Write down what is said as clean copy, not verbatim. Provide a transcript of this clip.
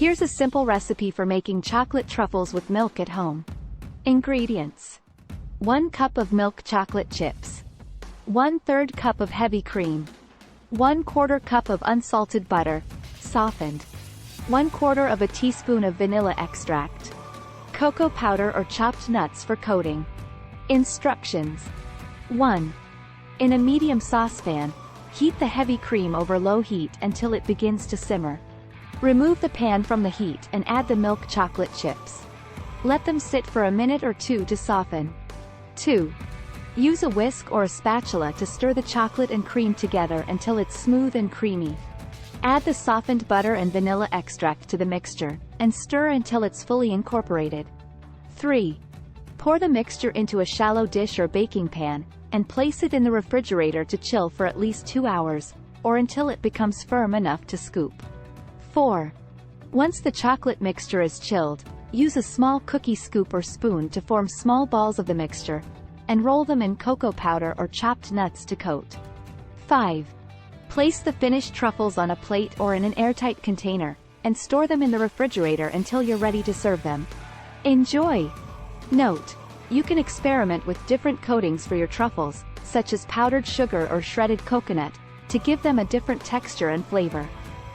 Here's a simple recipe for making chocolate truffles with milk at home. Ingredients: 1 cup of milk chocolate chips, 1/3 cup of heavy cream, 1/4 cup of unsalted butter, softened, 1/4 of a teaspoon of vanilla extract, cocoa powder or chopped nuts for coating. Instructions: 1. In a medium saucepan, heat the heavy cream over low heat until it begins to simmer. Remove the pan from the heat and add the milk chocolate chips. Let them sit for a minute or two to soften. 2. Use a whisk or a spatula to stir the chocolate and cream together until it's smooth and creamy. Add the softened butter and vanilla extract to the mixture, and stir until it's fully incorporated. 3. Pour the mixture into a shallow dish or baking pan, and place it in the refrigerator to chill for at least 2 hours, or until it becomes firm enough to scoop. 4. Once the chocolate mixture is chilled, use a small cookie scoop or spoon to form small balls of the mixture, and roll them in cocoa powder or chopped nuts to coat. 5. Place the finished truffles on a plate or in an airtight container, and store them in the refrigerator until you're ready to serve them. Enjoy! Note: you can experiment with different coatings for your truffles, such as powdered sugar or shredded coconut, to give them a different texture and flavor.